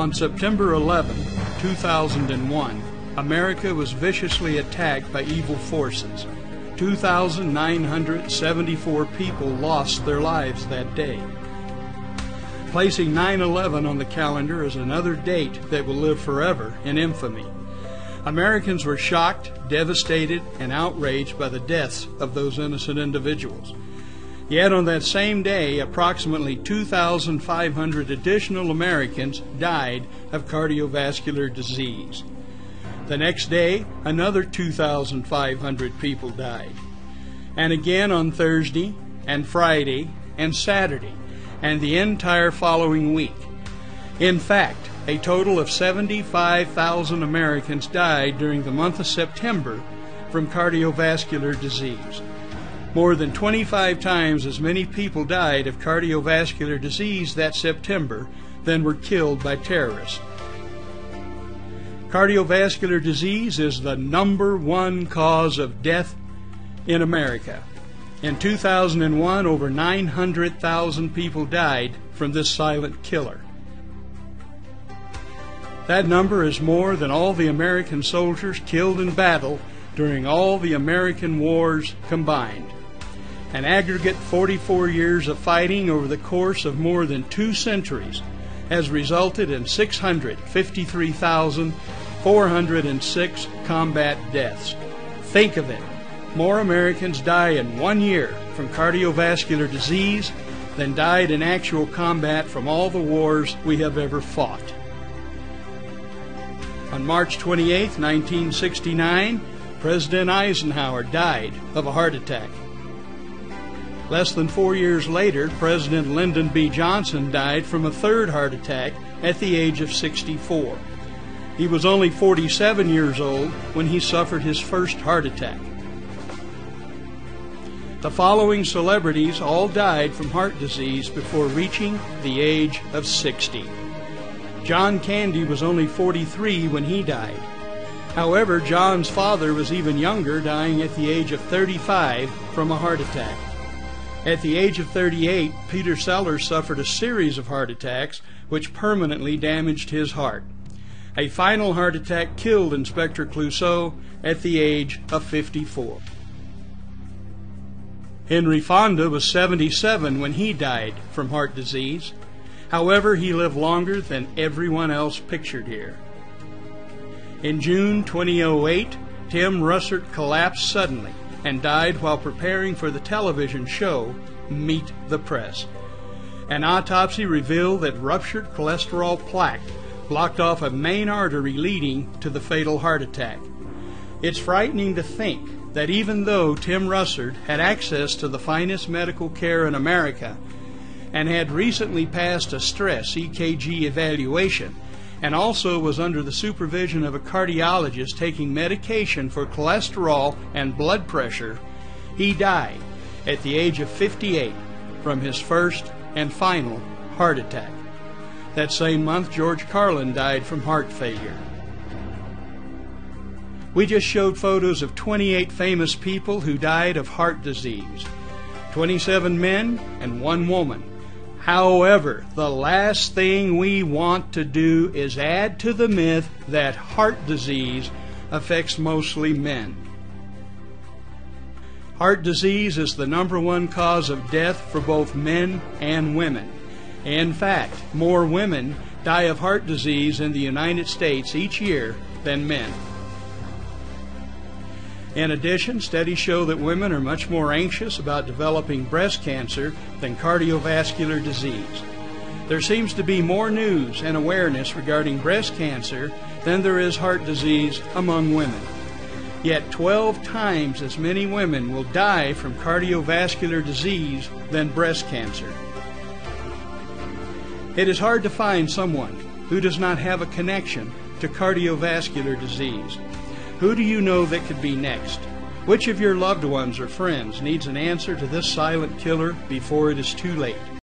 On September 11, 2001, America was viciously attacked by evil forces. 2,974 people lost their lives that day. Placing 9/11 on the calendar is another date that will live forever in infamy. Americans were shocked, devastated, and outraged by the deaths of those innocent individuals. Yet on that same day, approximately 2,500 additional Americans died of cardiovascular disease. The next day, another 2,500 people died. And again on Thursday, and Friday, and Saturday, and the entire following week. In fact, a total of 75,000 Americans died during the month of September from cardiovascular disease. More than 25 times as many people died of cardiovascular disease that September than were killed by terrorists. Cardiovascular disease is the #1 cause of death in America. In 2001, over 900,000 people died from this silent killer. That number is more than all the American soldiers killed in battle during all the American wars combined. An aggregate 44 years of fighting over the course of more than 2 centuries has resulted in 653,406 combat deaths. Think of it. More Americans die in 1 year from cardiovascular disease than died in actual combat from all the wars we have ever fought. On March 28, 1969, President Eisenhower died of a heart attack. Less than 4 years later, President Lyndon B. Johnson died from a third heart attack at the age of 64. He was only 47 years old when he suffered his first heart attack. The following celebrities all died from heart disease before reaching the age of 60. John Candy was only 43 when he died. However, John's father was even younger, dying at the age of 35 from a heart attack. At the age of 38, Peter Sellers suffered a series of heart attacks which permanently damaged his heart. A final heart attack killed Inspector Clouseau at the age of 54. Henry Fonda was 77 when he died from heart disease. However, he lived longer than everyone else pictured here. In June 2008, Tim Russert collapsed suddenly and died while preparing for the television show Meet the Press. An autopsy revealed that ruptured cholesterol plaque blocked off a main artery leading to the fatal heart attack. It's frightening to think that even though Tim Russert had access to the finest medical care in America and had recently passed a stress EKG evaluation, and also was under the supervision of a cardiologist taking medication for cholesterol and blood pressure, he died at the age of 58 from his first and final heart attack. That same month, George Carlin died from heart failure. We just showed photos of 28 famous people who died of heart disease, 27 men and 1 woman. However, the last thing we want to do is add to the myth that heart disease affects mostly men. Heart disease is the #1 cause of death for both men and women. In fact, more women die of heart disease in the United States each year than men. In addition, studies show that women are much more anxious about developing breast cancer than cardiovascular disease. There seems to be more news and awareness regarding breast cancer than there is heart disease among women. Yet 12 times as many women will die from cardiovascular disease than breast cancer. It is hard to find someone who does not have a connection to cardiovascular disease. Who do you know that could be next? Which of your loved ones or friends needs an answer to this silent killer before it is too late?